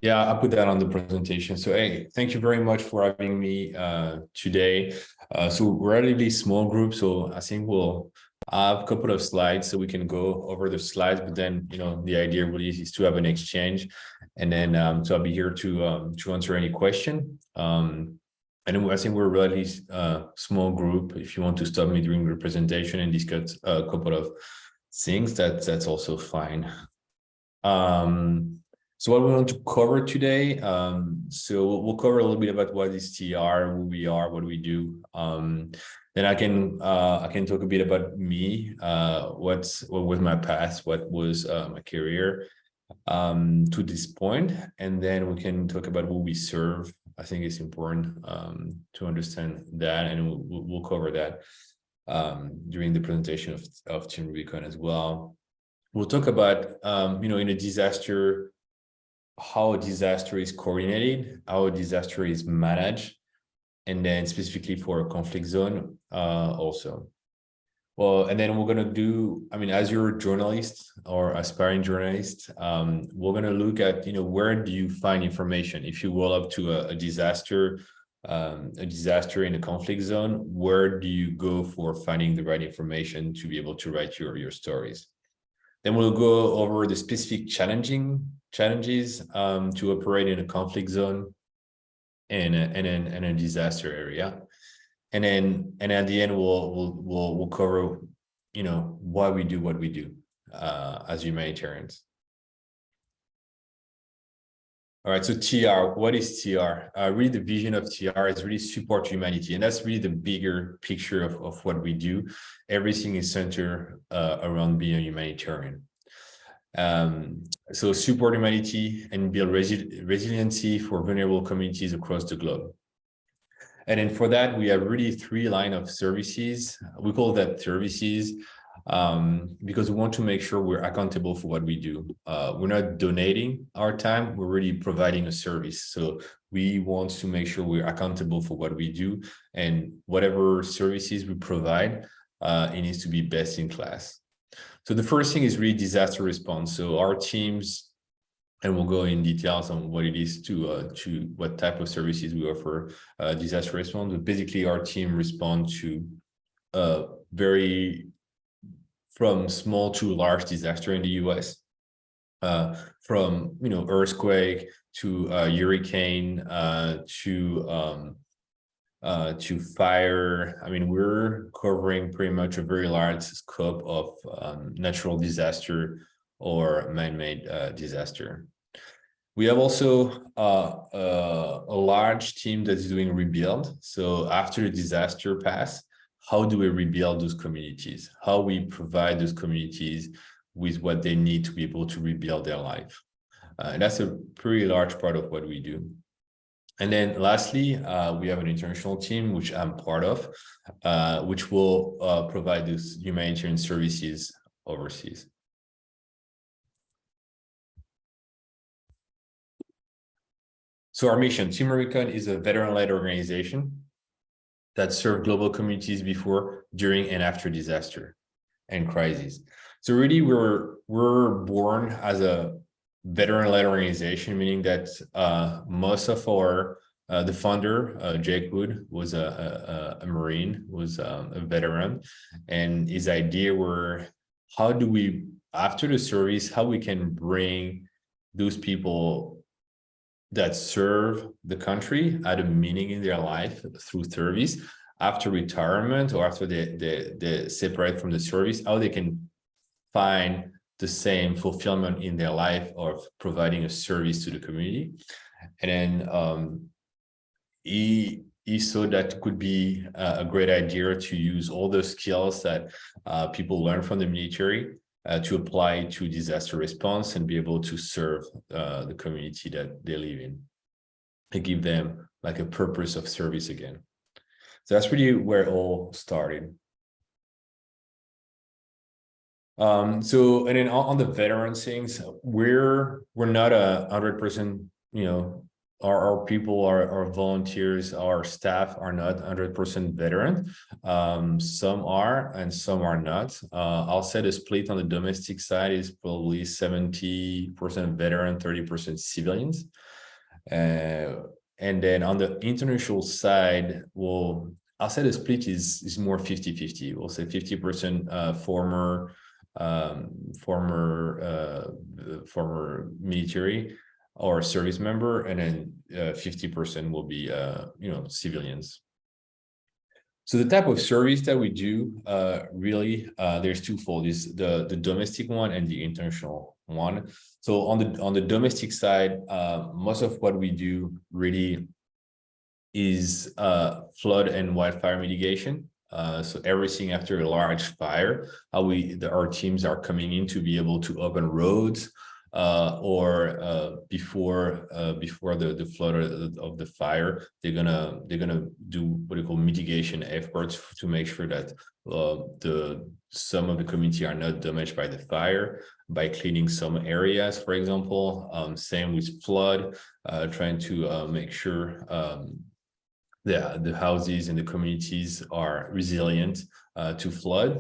Yeah, I put that on the presentation. So, hey, thank you very much for having me today. So we're a relatively small group, so I think we'll have a couple of slides so we can go over the slides. But then, the idea really is to have an exchange, and then so I'll be here to answer any question. And then I think we're a relatively small group. If you want to stop me during the presentation and discuss a couple of things, that's also fine. So what we want to cover today, so we'll cover a little bit about what is TR, who we are, what we do. Then I can talk a bit about me, what was my past, what was my career to this point, and then we can talk about who we serve. I think it's important to understand that, and we'll cover that during the presentation of Team Rubicon as well. We'll talk about, in a disaster, how a disaster is coordinated, how a disaster is managed, and then specifically for a conflict zone also. Well, and then we're going to do, as you're a journalist or aspiring journalist, we're going to look at, where do you find information? If you roll up to a disaster in a conflict zone, where do you go for finding the right information to be able to write your stories? Then we'll go over the specific challenges to operate in a conflict zone and a disaster area, and at the end we'll cover why we do what we do as humanitarians. All right, so TR, what is TR? Really, the vision of TR is really support humanity, and that's really the bigger picture of what we do. Everything is centered around being a humanitarian. So support humanity and build resiliency for vulnerable communities across the globe. And then for that, we have really 3 lines of services. We call that services because we want to make sure we're accountable for what we do. We're not donating our time, we're really providing a service. So we want to make sure we're accountable for what we do, and whatever services we provide, it needs to be best in class. So the first thing is really disaster response. So our teams, and we'll go in details on what it is to what type of services we offer disaster response. But basically, our team responds to from small to large disaster in the US, from earthquake to hurricane to fire. We're covering pretty much a very large scope of natural disaster or man-made disaster. We have also a large team that's doing rebuild. So after the disaster pass, how do we rebuild those communities? How we provide those communities with what they need to be able to rebuild their life? And that's a pretty large part of what we do. And then lastly, we have an international team, which I'm part of, which will provide these humanitarian services overseas. So our mission, Team Rubicon, is a veteran-led organization that served global communities before, during, and after disaster and crises. So really, we're born as a veteran-led organization, meaning that most of our the founder, Jake Wood, was a Marine, was a veteran, and his idea were, how do we, after the service, how we can bring those people that serve the country at a meaning in their life through service after retirement or after they separate from the service, how they can find the same fulfillment in their life of providing a service to the community. And then he saw that could be a great idea to use all the skills that people learn from the military to apply to disaster response and be able to serve the community that they live in, and give them like a purpose of service again. So that's really where it all started. So, and then on the veteran things, we're not 100%, our people, our volunteers, our staff are not 100% veteran. Some are and some are not. I'll say the split on the domestic side is probably 70% veteran, 30% civilians. And then on the international side, well, I'll say the split is more 50-50. We'll say 50% former military or service member, and then 50% will be civilians. So the type of service that we do, really, there's twofold: is the domestic one and the international one. So on the domestic side, most of what we do really is flood and wildfire mitigation. So everything after a large fire, our teams are coming in to be able to open roads, or before the flood of the fire, they're gonna do what they call mitigation efforts to make sure that some of the community are not damaged by the fire, by cleaning some areas, for example. Same with flood, trying to make sure the houses and the communities are resilient to flood.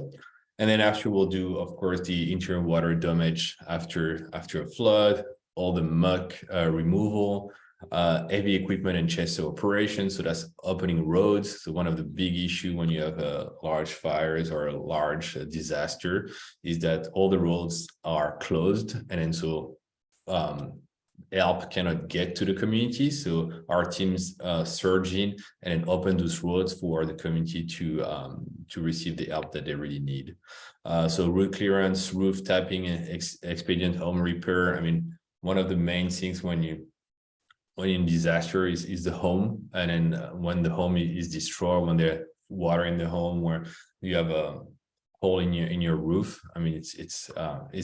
And then after, we'll do, of course, the interior water damage after a flood, all the muck removal, heavy equipment and chassis operations. So that's opening roads. So one of the big issue when you have large fires or a large disaster is that all the roads are closed, and then so help cannot get to the community. So our teams surge in and then open those roads for the community to receive the help that they really need. So road clearance, roof tapping, and expedient home repair. I mean, one of the main things when in disaster is the home, and then when the home is destroyed, when there's water in the home, where you have a hole in your roof. I mean, it's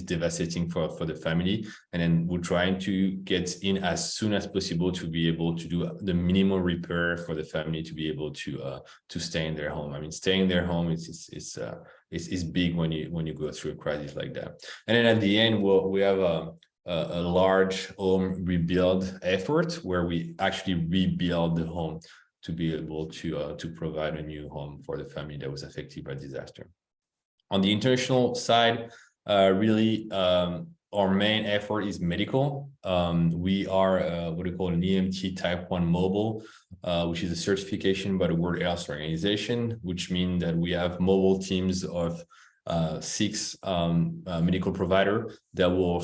devastating for the family. And then we're trying to get in as soon as possible to be able to do the minimal repair for the family to be able to stay in their home. I mean, staying in their home is big when you go through a crisis like that. And then at the end, we have a large home rebuild effort where we actually rebuild the home to be able to provide a new home for the family that was affected by disaster. On the international side, really, our main effort is medical. We are what we call an EMT Type 1 mobile, which is a certification by the World Health Organization, which means that we have mobile teams of 6 medical providers that will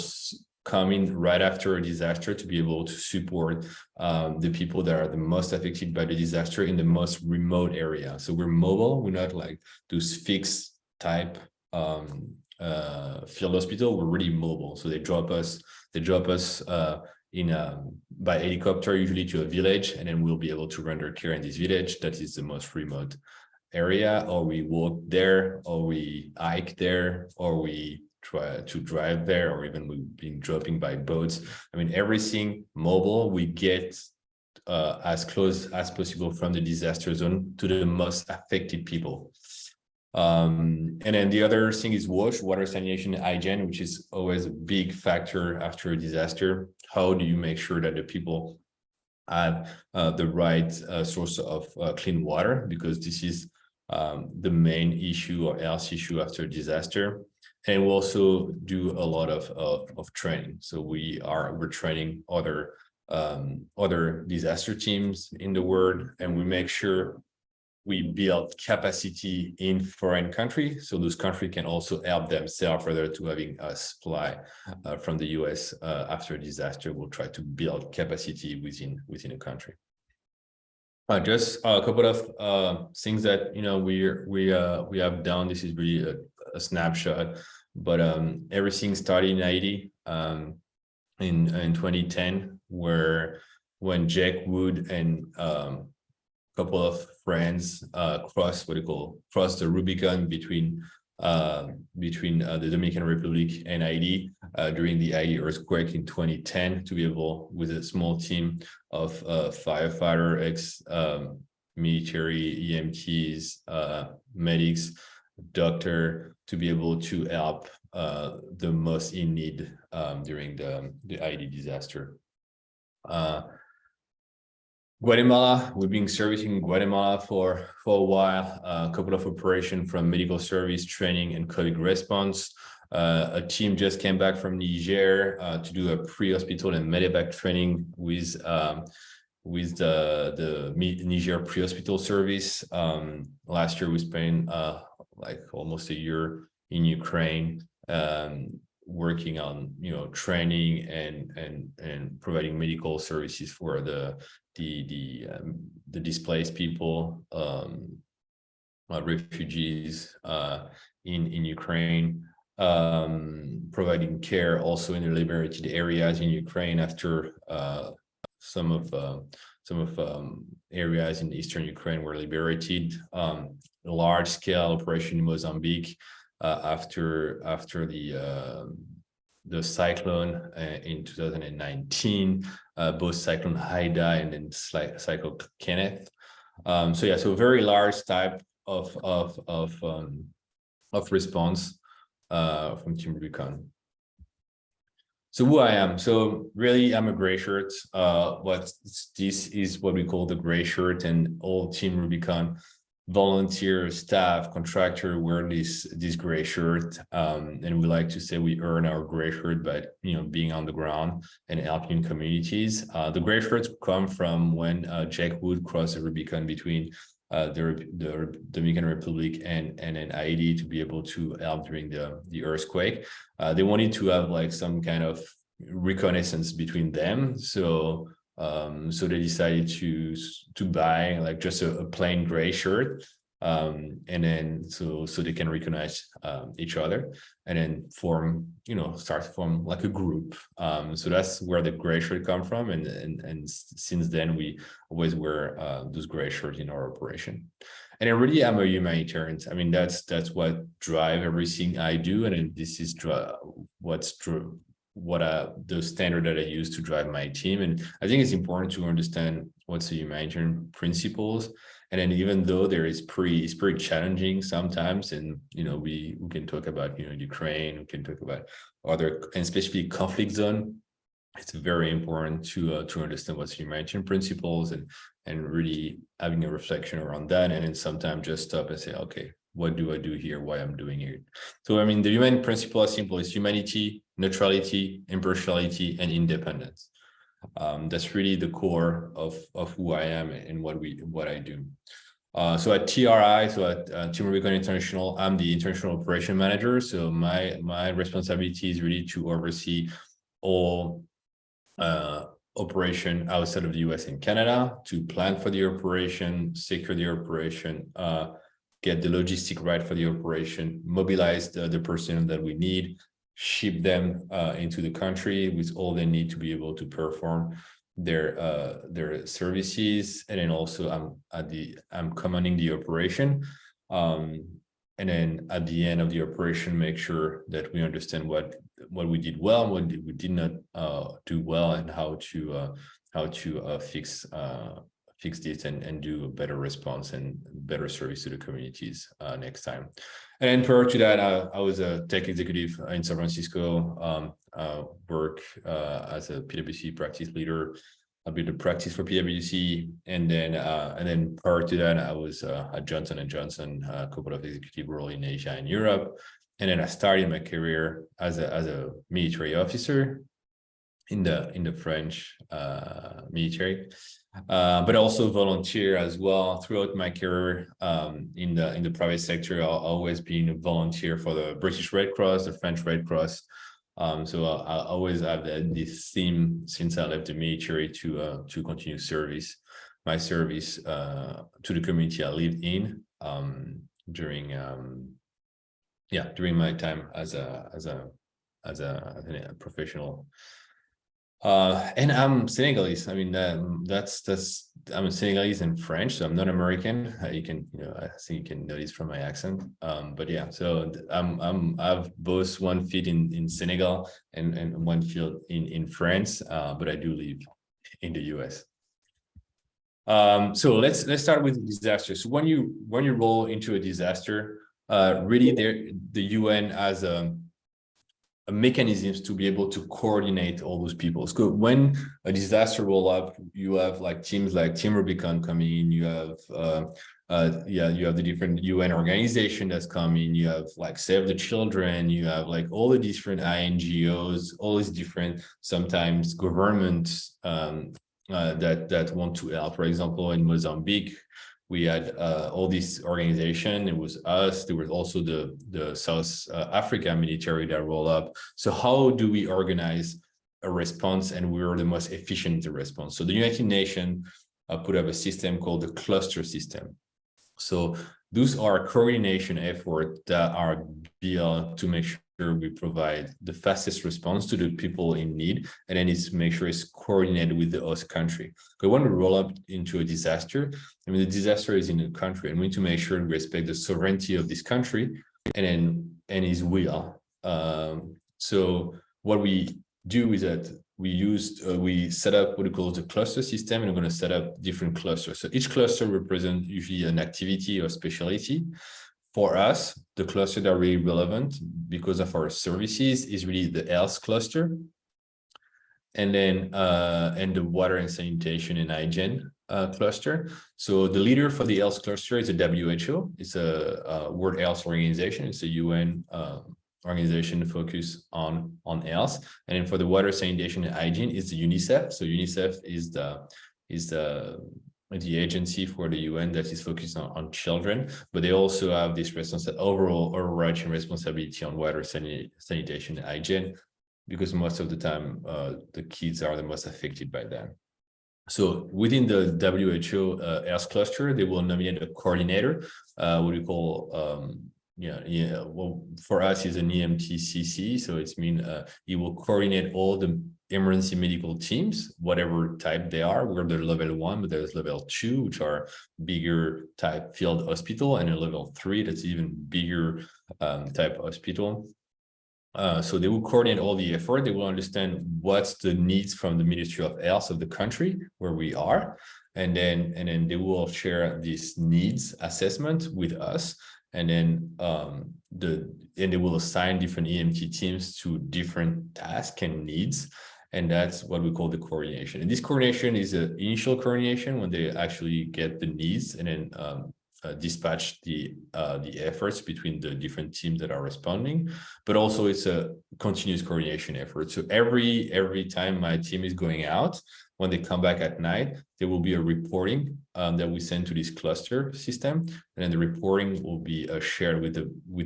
come in right after a disaster to be able to support the people that are the most affected by the disaster in the most remote area. So we're mobile. We're not like those fixed type field hospital. We're really mobile. So they drop us by helicopter, usually to a village, and then we'll be able to render care in this village that is the most remote area, or we walk there, or we hike there, or we try to drive there, or even we've been dropping by boats. I mean, everything mobile. We get as close as possible from the disaster zone to the most affected people. And then the other thing is water sanitation and hygiene, which is always a big factor after a disaster. How do you make sure that the people have the right source of clean water? Because this is the main issue or health issue after a disaster. And we also do a lot of training. So we're training other disaster teams in the world, and we make sure we build capacity in foreign countries, so those countries can also help themselves further to having a supply from the US after a disaster. We'll try to build capacity within a country. Just a couple of things that we have done. This is really a snapshot, but everything started in Haiti in 2010, when Jack Wood and couple of friends crossed the Rubicon between the Dominican Republic and Haiti during the Haiti earthquake in 2010, to be able, with a small team of firefighter, military, EMTs, medics, doctor, to be able to help the most in need during the Haiti disaster. Guatemala, we've been servicing Guatemala for a while, a couple of operations from medical service, training, and COVID response. A team just came back from Niger to do a pre-hospital and medevac training with the Niger pre-hospital service. Last year we spent like almost a year in Ukraine, working on training and providing medical services for the displaced people, refugees in Ukraine, providing care also in the liberated areas in Ukraine after some of areas in eastern Ukraine were liberated. Large scale operation in Mozambique after the cyclone in 2019, both Cyclone Haida and then Cyclone Kenneth. So very large type of response from Team Rubicon. So who I am. So really, I'm a gray shirt. This is what we call the gray shirt, and all Team Rubicon volunteer, staff, contractor wear this gray shirt. And we like to say we earn our gray shirt by being on the ground and helping communities. The gray shirts come from when Jack Wood crossed the Rubicon between the Dominican Republic and then Haiti to be able to help during the earthquake. They wanted to have like some kind of reconnaissance between them, so they decided to buy like just a plain gray shirt, and then so they can recognize each other, and then start to form like a group. So that's where the gray shirt come from, and since then we always wear those gray shirts in our operation. And then really, I'm a humanitarian. I mean, that's what drive everything I do, and this is the standard that I use to drive my team. And I think it's important to understand what's the humanitarian principles. And then even though it's pretty challenging sometimes, and we can talk about Ukraine, we can talk about other, and especially conflict zone, it's very important to understand what's humanitarian principles and really having a reflection around that, and then sometimes just stop and say, okay, what do I do here? Why I'm doing it? So I mean, the human principle is simple: it's humanity, neutrality, impartiality, and independence. That's really the core of who I am and what I do. So at TRI, at Team Rubicon International, I'm the international operation manager. So my responsibility is really to oversee all operation outside of the US and Canada, to plan for the operation, secure the operation, get the logistic right for the operation, mobilize the personnel that we need, ship them into the country with all they need to be able to perform their services. And then also I'm commanding the operation. And then at the end of the operation, make sure that we understand what we did well, what we did not do well, and how to fix this and do a better response and better service to the communities next time. And then prior to that, I was a tech executive in San Francisco, work as a PwC practice leader. I built a practice for PwC, and then prior to that, I was at Johnson & Johnson, a couple of executive roles in Asia and Europe. And then I started my career as a military officer in the French military, but also volunteer as well throughout my career in the private sector. I've always been a volunteer for the British Red Cross, the French Red Cross. So I always have this theme since I left the military to continue my service to the community I lived in during my time as a professional. And I'm Senegalese. I mean, I'm a Senegalese and French, so I'm not American. I think you can notice from my accent. But yeah, so I've both one feet in Senegal and one foot in France, but I do live in the US. So let's start with disaster. So when you roll into a disaster, really the UN has a mechanisms to be able to coordinate all those people. So when a disaster roll up, you have like teams like Team Rubicon coming in, you have you have the different UN organization that's coming, you have like Save the Children, you have like all the different INGOs, all these different sometimes governments that want to help. For example, in Mozambique, we had all this organization. It was us. There was also the South Africa military that rolled up. So how do we organize a response, and we were the most efficient in the response? So the United Nations put up a system called the cluster system. So those are coordination efforts that are built to make sure we provide the fastest response to the people in need, and then it's make sure it's coordinated with the host country. Because when we roll up into a disaster, I mean, the disaster is in the country, and we need to make sure we respect the sovereignty of this country and his will. So what we do is that we set up what we call the cluster system, and we're going to set up different clusters. So each cluster represents usually an activity or specialty. For us, the cluster that are really relevant because of our services is really the health cluster, and then and the water and sanitation and hygiene cluster. So the leader for the health cluster is the WHO. It's a World Health Organization. It's a UN organization focused on health. And then for the water, sanitation, and hygiene is the UNICEF. So UNICEF is the agency for the UN that is focused on children, but they also have this overarching responsibility on water, sanitation, and hygiene, because most of the time the kids are the most affected by them. So within the WHO health cluster, they will nominate a coordinator, what we call well, for us is an EMTCC. So it's mean he will coordinate all the emergency medical teams, whatever type they are. We're the level 1, but there's level 2, which are bigger type field hospital, and a level 3 that's even bigger type hospital. So they will coordinate all the effort. They will understand what's the needs from the Ministry of Health of the country where we are, and then they will share this needs assessment with us. And then they will assign different EMT teams to different tasks and needs, and that's what we call the coordination. And this coordination is an initial coordination when they actually get the needs, and then dispatch the efforts between the different teams that are responding. But also it's a continuous coordination effort. So every time my team is going out, when they come back at night, there will be a reporting that we send to this cluster system, and then the reporting will be shared with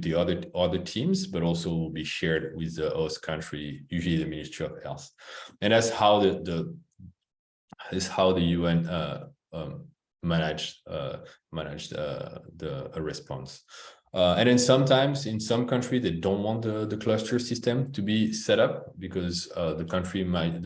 the other teams, but also will be shared with the host country, usually the Ministry of Health. And that's how the UN manage the response. And then sometimes in some countries they don't want the cluster system to be set up, because the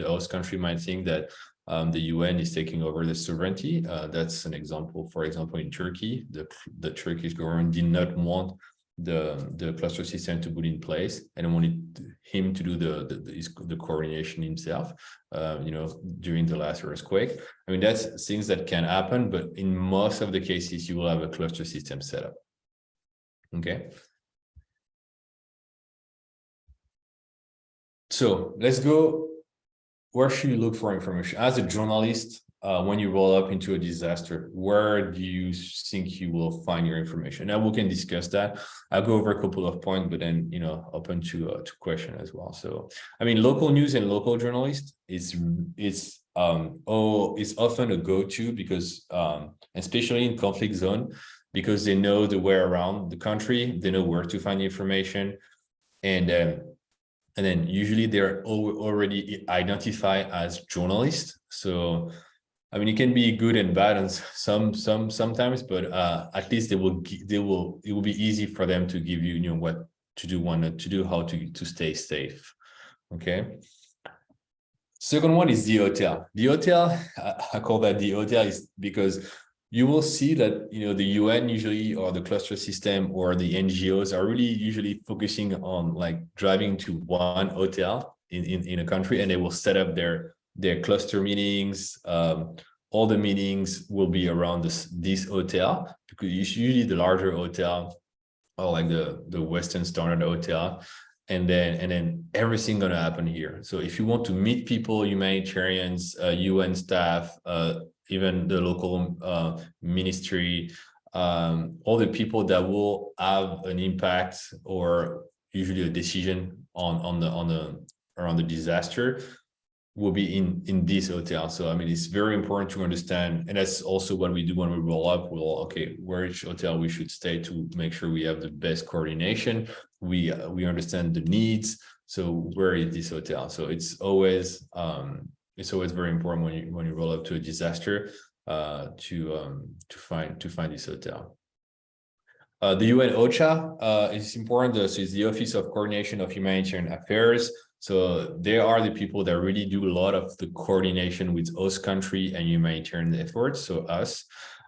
host country might think that the UN is taking over the sovereignty. That's an example. For example, in Turkey, the Turkish government did not want the cluster system to put in place, and wanted him to do the coordination himself. During the last earthquake. I mean, that's things that can happen, but in most of the cases, you will have a cluster system set up. Okay. So let's go. Where should you look for information? As a journalist, when you roll up into a disaster, where do you think you will find your information? Now we can discuss that. I'll go over a couple of points, but then open to question as well. So I mean, local news and local journalists it's often a go-to, because especially in conflict zone, because they know the way around the country, they know where to find the information, and then usually they're already identified as journalists. So I mean, it can be good and bad, and sometimes, but at least it will be easy for them to give you what to do, what not to do, how to stay safe. Okay. Second one is the hotel. The hotel, I call that the hotel, is because you will see that the UN usually, or the cluster system, or the NGOs are really usually focusing on like driving to one hotel in a country, and they will set up their cluster meetings. All the meetings will be around this hotel, because usually the larger hotel, or like the Western standard hotel, and then everything gonna happen here. So if you want to meet people, humanitarians, UN staff, even the local ministry, all the people that will have an impact or usually a decision on the disaster will be in this hotel. So I mean, it's very important to understand, and that's also what we do when we roll up. We'll which hotel we should stay to make sure we have the best coordination. We understand the needs. So where is this hotel? So it's always very important when you roll up to a disaster to find this hotel. The UN OCHA is important. So it's the Office of Coordination of Humanitarian Affairs. So they are the people that really do a lot of the coordination with host country and humanitarian efforts. So us,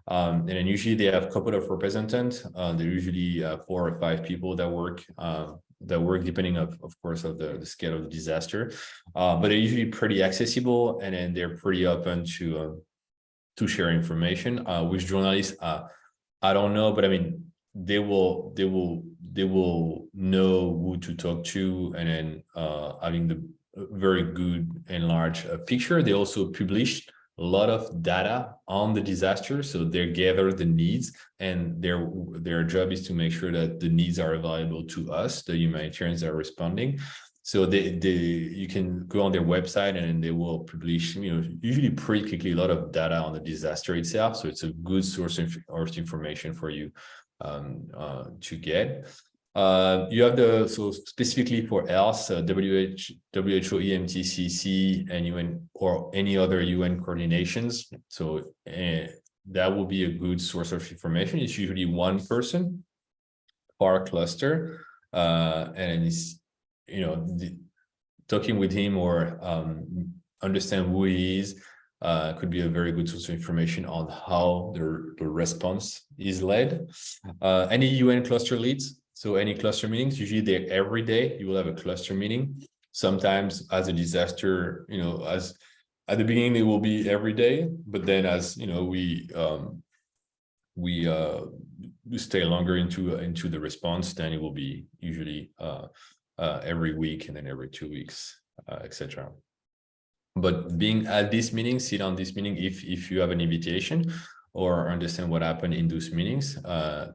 and then usually they have a couple of representatives. They're usually 4 or 5 people that work depending of course of the scale of the disaster. But they're usually pretty accessible, and then they're pretty open to share information. Which journalists, I don't know, but I mean, they will know who to talk to, and then having the very good and large picture. They also published a lot of data on the disaster, so they gather the needs, and their job is to make sure that the needs are available to us, the humanitarians that are responding. So you can go on their website, and they will publish, usually pretty quickly, a lot of data on the disaster itself. So it's a good source of information for you to get. You have so specifically for health, WHO, EMTCC, and UN, or any other UN coordinations. So that will be a good source of information. It's usually one person per cluster, and it's, talking with him or understand who he is could be a very good source of information on how the response is led. Any UN cluster leads, so any cluster meetings, usually they're every day. You will have a cluster meeting. Sometimes as a disaster, as at the beginning it will be every day, but then as we stay longer into the response, then it will be usually every week, and then every 2 weeks, etc. But being at this meeting, sit on this meeting if you have an invitation, or understand what happened in those meetings,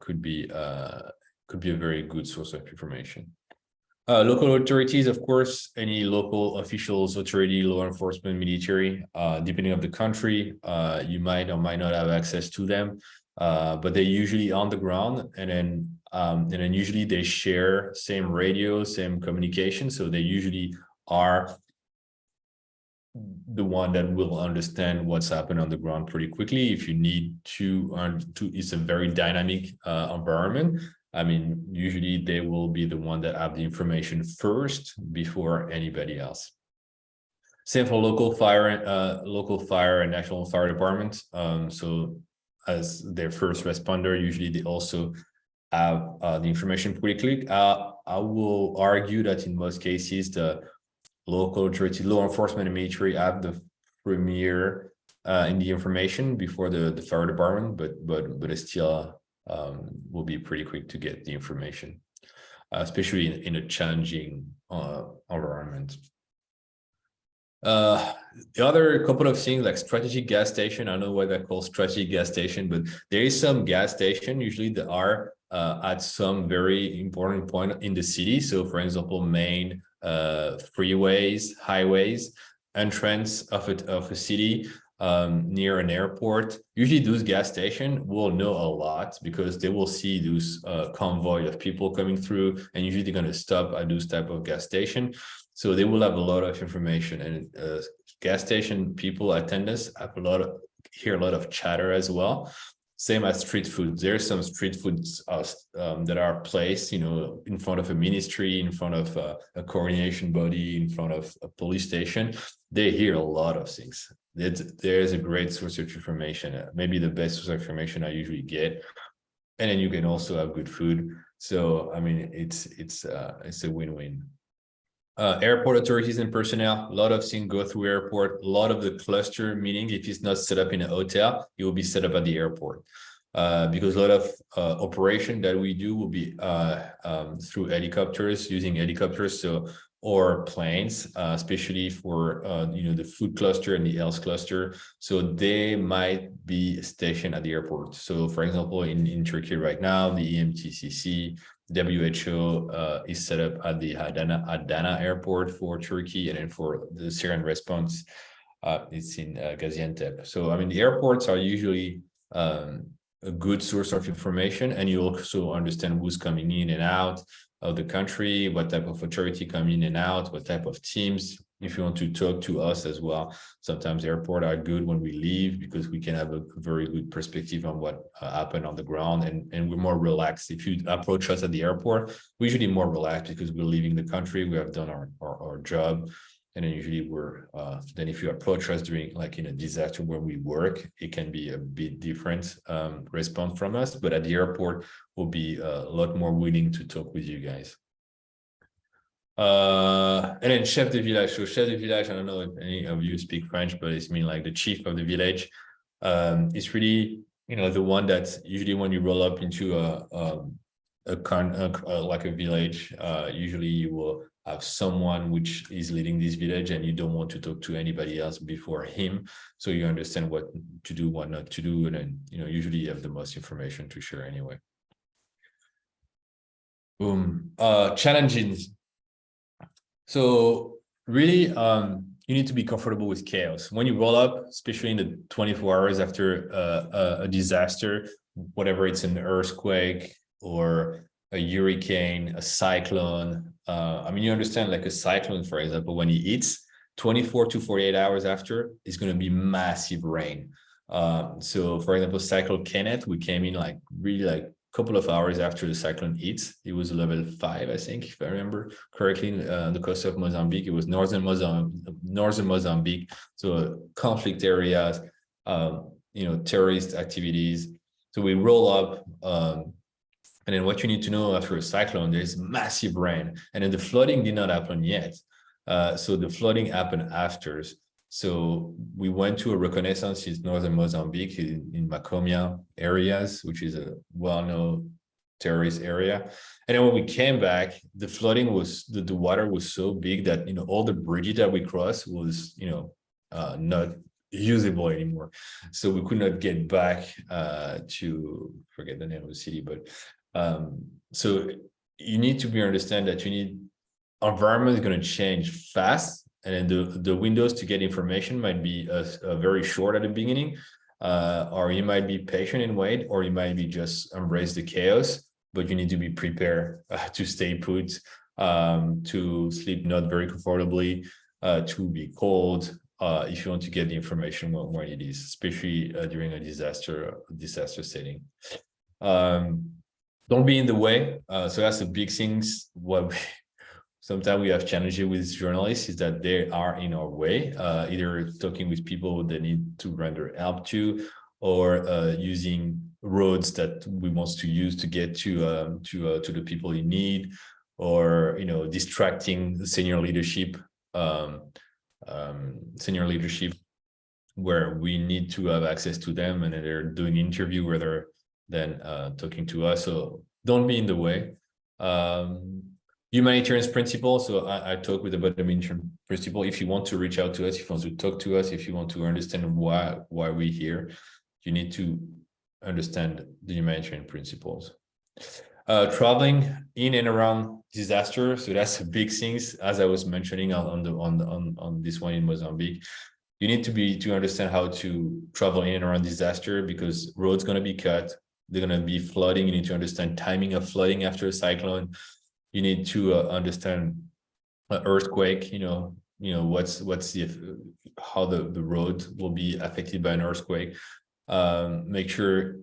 could be a very good source of information. Local authorities, of course, any local officials, authority, law enforcement, military, depending on the country, you might or might not have access to them, but they're usually on the ground, and then usually they share same radio, same communication, so they usually are the one that will understand what's happened on the ground pretty quickly. If you need to it's a very dynamic environment. I mean, usually they will be the one that have the information first before anybody else. Same for local fire and national fire department. So as their first responder, usually they also have the information pretty quick. I will argue that in most cases, the local authority, law enforcement, and military have the premier in the information before the fire department, but it still will be pretty quick to get the information, especially in a challenging environment. The other couple of things like strategic gas station, I don't know what they call strategic gas station, but there is some gas station usually that are at some very important point in the city. So for example, main freeways, highways, entrance of a city, near an airport. Usually those gas stations will know a lot because they will see those convoy of people coming through, and usually they're going to stop at those type of gas station. So they will have a lot of information, and gas station people, attendants, hear a lot of chatter as well. Same as street food. There's some street foods that are placed, in front of a ministry, in front of a coordination body, in front of a police station. They hear a lot of things. There's a great source of information, maybe the best source of information I usually get. And then you can also have good food. So I mean, it's a win-win. Airport authorities and personnel, a lot of things go through airport. A lot of the cluster meetings, if it's not set up in a hotel, it will be set up at the airport. because a lot of operation that we do will be through helicopters, using helicopters, so or planes, especially for the food cluster and the health cluster. So they might be stationed at the airport. So for example, in Turkey right now, the EMTCC, WHO is set up at the Adana airport for Turkey, and then for the Syrian response, it's in Gaziantep. So I mean, the airports are usually a good source of information, and you also understand who's coming in and out of the country, what type of authority come in and out, what type of teams. If you want to talk to us as well, sometimes airports are good when we leave, because we can have a very good perspective on what happened on the ground, and we're more relaxed. If you approach us at the airport, we're usually more relaxed because we're leaving the country, we have done our job. And then usually we're then if you approach us during like in a disaster where we work, it can be a bit different response from us. But at the airport, we'll be a lot more willing to talk with you guys. And then chef de village. So chef de village, I don't know if any of you speak French, but it's mean like the chief of the village. It's really, the one that's usually when you roll up into like a village, usually you will have someone which is leading this village, and you don't want to talk to anybody else before him, so you understand what to do, what not to do, and then usually you have the most information to share anyway. Challenges. So really, you need to be comfortable with chaos when you roll up, especially in the 24 hours after a disaster, whatever it's an earthquake or a hurricane, a cyclone. I mean, you understand, like a cyclone, for example, when it hits, 24 to 48 hours after, it's going to be massive rain. So for example, cyclone Kenneth, we came in like really like a couple of hours after the cyclone hits. It was level 5, I think, if I remember correctly, the coast of Mozambique. It was northern Mozambique, so conflict areas, terrorist activities. So we roll up, and then what you need to know after a cyclone, there's massive rain, and then the flooding did not happen yet. So the flooding happened after. So we went to a reconnaissance in northern Mozambique, in Macomia areas, which is a well-known terrorist area. And then when we came back, the flooding was, the water was so big that, all the bridges that we crossed was, not usable anymore. So we could not get back to, forget the name of the city, but so you need to understand that environment is going to change fast, and then the windows to get information might be very short at the beginning, or you might be patient and wait, or you might be just embrace the chaos, but you need to be prepared to stay put, to sleep not very comfortably, to be cold, if you want to get the information when it is, especially during a disaster setting. Don't be in the way. So that's the big things. Sometimes we have challenges with journalists, is that they are in our way, either talking with people that need to render help to, or using roads that we want to use to get to the people in need, or distracting the senior leadership, where we need to have access to them, and they're doing interview rather than talking to us. So don't be in the way. Humanitarian principle. So I talk with about the humanitarian principle. If you want to reach out to us, if you want to talk to us, if you want to understand why we're here, you need to understand the humanitarian principles. Traveling in and around disaster. So that's a big things, as I was mentioning on this one in Mozambique. You need to understand how to travel in and around disaster, because roads going to be cut. They're going to be flooding. You need to understand timing of flooding after a cyclone. You need to understand earthquake. What's how the road will be affected by an earthquake. Make sure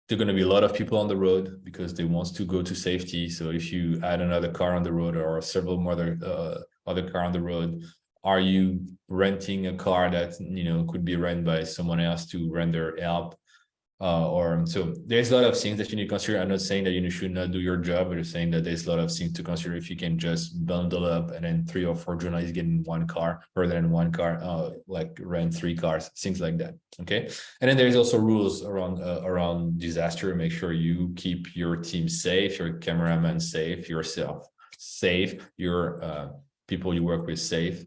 there are going to be a lot of people on the road, because they want to go to safety. So if you add another car on the road, or several more other car on the road, are you renting a car that could be rented by someone else to render help? or so there's a lot of things that you need to consider. I'm not saying that you should not do your job, but I'm saying that there's a lot of things to consider. If you can just bundle up and then 3 or 4 journalists get in one car rather than one car, like rent 3 cars, things like that. Okay. And then there's also rules around disaster. Make sure you keep your team safe, your cameraman safe, yourself safe, your people you work with safe.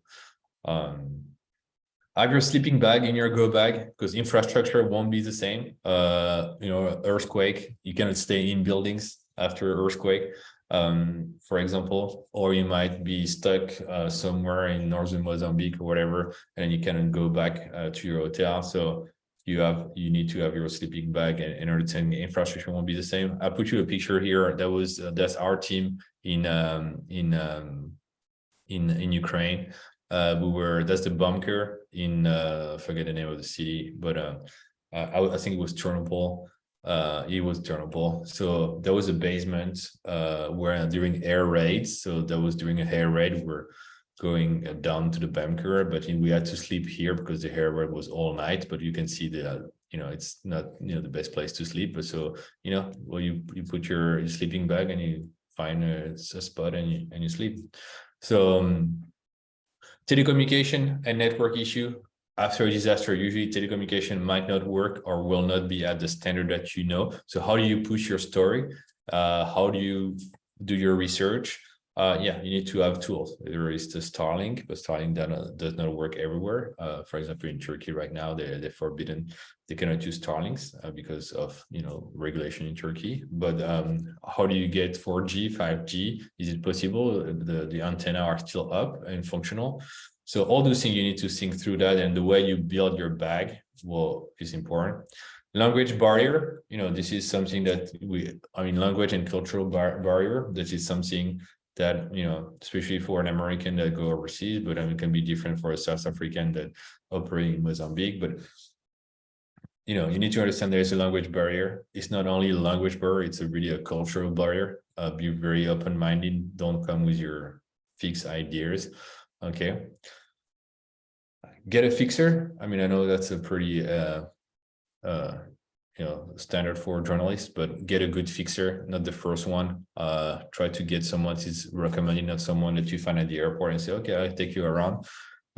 Have your sleeping bag in your go bag, because infrastructure won't be the same. Earthquake, you cannot stay in buildings after earthquake, for example, or you might be stuck somewhere in northern Mozambique or whatever, and you cannot go back to your hotel. So you need to have your sleeping bag, and understanding infrastructure won't be the same. I put you a picture here. That's our team in Ukraine. That's the bunker in forget the name of the city, but I think it was Chernobyl. So there was a basement where during air raids, so that was during a air raid, we're going down to the bunker, but we had to sleep here because the air raid was all night. But you can see that it's not the best place to sleep, but so you put your sleeping bag and you find a spot and you sleep. So telecommunication and network issue. After a disaster, usually telecommunication might not work or will not be at the standard that you know. So how do you push your story? How do you do your research? You need to have tools. There is the Starlink, but Starlink does not work everywhere. For example, in Turkey right now, they're forbidden. They cannot use Starlinks because of regulation in Turkey. But how do you get 4G, 5G? Is it possible? The antenna are still up and functional. So all those things you need to think through that, and the way you build your bag is important. Language barrier, this is something that language and cultural barrier. This is something that especially for an American that go overseas, but it can be different for a South African that operate in Mozambique. But you need to understand there's a language barrier. It's not only a language barrier, it's really a cultural barrier. Be very open-minded. Don't come with your fixed ideas. Okay. Get a fixer. I know that's a pretty standard for journalists, but get a good fixer, not the first one. Try to get someone who's recommended, not someone that you find at the airport and say, okay, I'll take you around.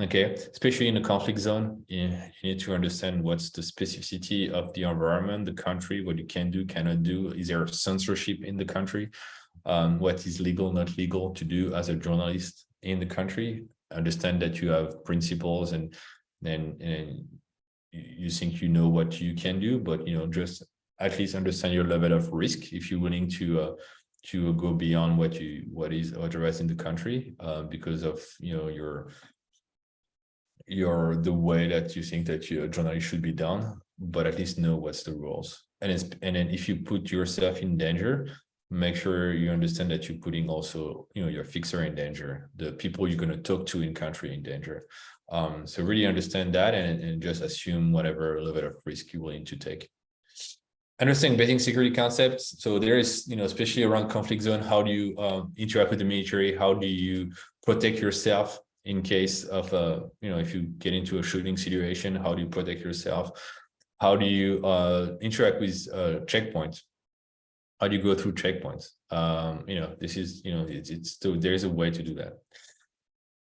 Okay, especially in a conflict zone, you need to understand what's the specificity of the environment, the country, what you can do, cannot do. Is there censorship in the country? What is legal, not legal to do as a journalist in the country? Understand that you have principles and you think what you can do, but just at least understand your level of risk if you're willing to go beyond what is authorized in the country, because of the way that you think that your journalist should be done, but at least know what's the rules. And then if you put yourself in danger, make sure you understand that you're putting also your fixer in danger, the people you're going to talk to in country in danger. So really understand that and just assume whatever level of risk you're willing to take. Understand basic security concepts. So there is, especially around conflict zone, how do you interact with the military? How do you protect yourself in case of, if you get into a shooting situation? How do you protect yourself? How do you interact with checkpoints? How do you go through checkpoints? This is, there's a way to do that.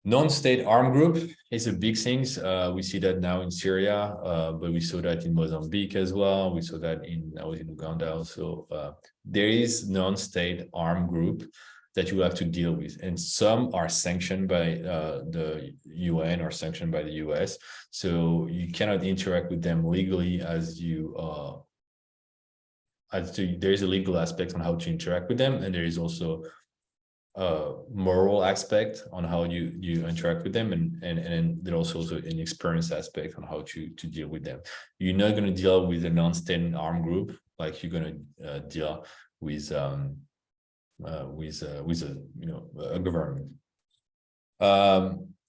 Non-state armed group is a big thing. We see that now in Syria, but we saw that in Mozambique as well. We saw that I was in Uganda also. There is non-state armed group that you have to deal with, and some are sanctioned by the UN or sanctioned by the US. So you cannot interact with them legally there is a legal aspect on how to interact with them, and there is also moral aspect on how you interact with them, and there's also an experience aspect on how to deal with them. You're not going to deal with a non-state armed group like you're going to deal with a government.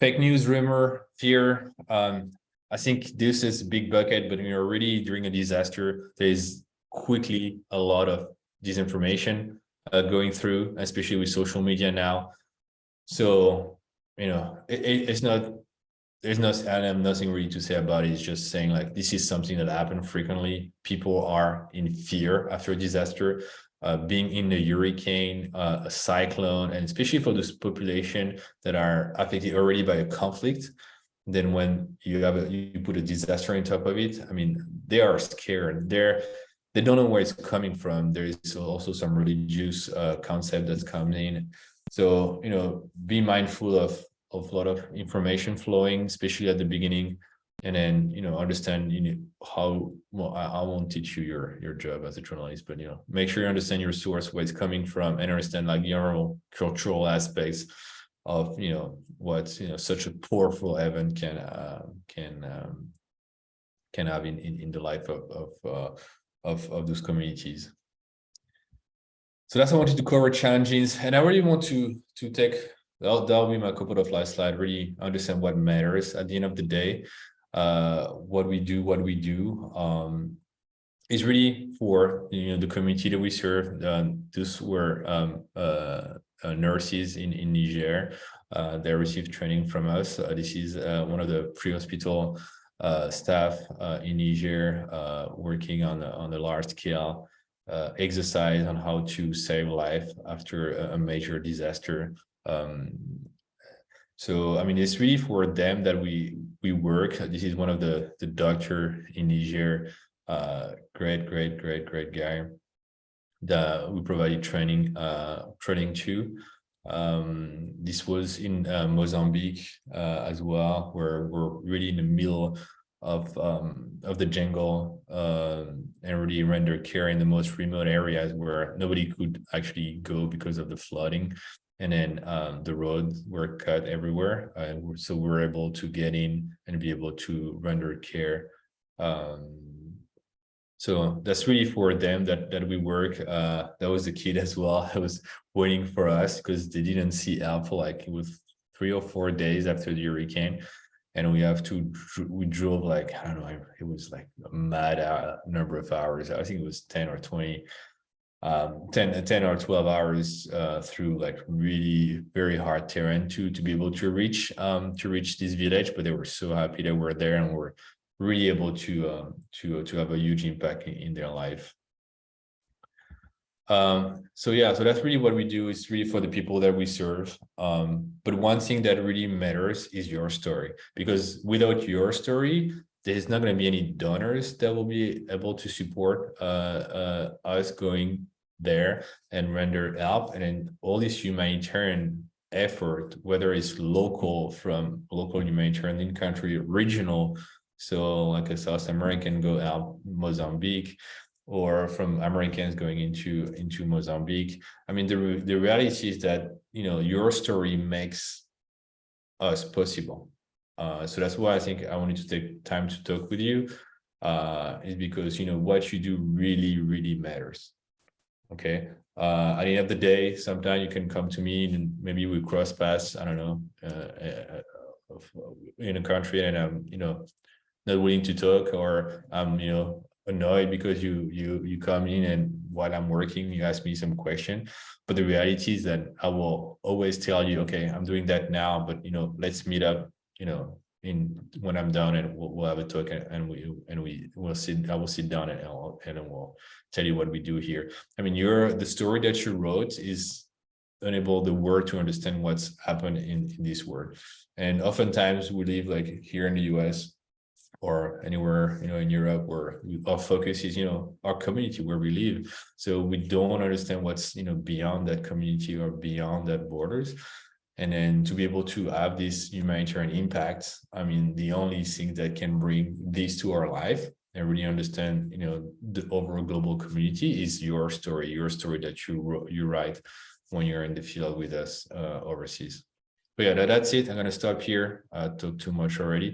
Fake news, rumor, fear. I think this is a big bucket, but already during a disaster, there's quickly a lot of disinformation going through, especially with social media now. So it's not I have nothing really to say about it. It's just saying like this is something that happens frequently. People are in fear after a disaster, being in a hurricane, a cyclone, and especially for this population that are affected already by a conflict. Then when you put a disaster on top of it, I mean, they are scared. They don't know where it's coming from. There is also some religious concept that's coming in. So, be mindful of a lot of information flowing, especially at the beginning, and then understand how well. I won't teach you your job as a journalist, but make sure you understand your source, where it's coming from, and understand like the overall cultural aspects of what such a powerful event can have in the life of those communities. So that's what I wanted to cover, challenges, and I really want to take that'll be my couple of last slide. Really understand what matters at the end of the day. What we do is really for the community that we serve. Those were nurses in Niger. They received training from us. This is one of the pre-hospital staff in Niger working on a large scale exercise on how to save life after a major disaster. So I mean, it's really for them that we work. This is one of the doctor in Niger, great guy that we provided training to. This was in Mozambique as well, where we're really in the middle of the jungle and really render care in the most remote areas where nobody could actually go because of the flooding. And then the roads were cut everywhere, and so we're able to get in and be able to render care. So that's really for them that we work. That was the kid as well. I was waiting for us because they didn't see help for like it was 3 or 4 days after the hurricane, and we drove like, I don't know, it was like a mad number of hours. I think it was 10 or 20. 10 or 12 hours through like really very hard terrain to be able to reach this village, but they were so happy that we're there and we're really able to have a huge impact in their life. So that's really what we do. It's really for the people that we serve. But one thing that really matters is your story, because without your story, there's not going to be any donors that will be able to support us going there and render help. And then all this humanitarian effort, whether it's local, from local humanitarian in country, regional, so like a South American go help Mozambique, or from Americans going into Mozambique. I mean, the reality is that your story makes us possible. So that's why I think I wanted to take time to talk with you, is because what you do really matters. Okay. At the end of the day, sometimes you can come to me and maybe we cross paths, I don't know, in a country, and I'm not willing to talk, or I'm annoyed because you come in and while I'm working you ask me some question. But the reality is that I will always tell you, okay, I'm doing that now, but let's meet up when I'm done, and we'll have a talk, and we'll sit. I will sit down and we'll tell you what we do here. I mean, the story that you wrote is enable the world to understand what's happened in this world. And oftentimes we live like here in the US or anywhere in Europe, where our focus is our community where we live. So we don't understand what's beyond that community or beyond that borders. And then to be able to have this humanitarian impact, I mean, the only thing that can bring this to our life and really understand the overall global community is your story that you write when you're in the field with us overseas. But yeah, that's it. I'm going to stop here. I talked too much already.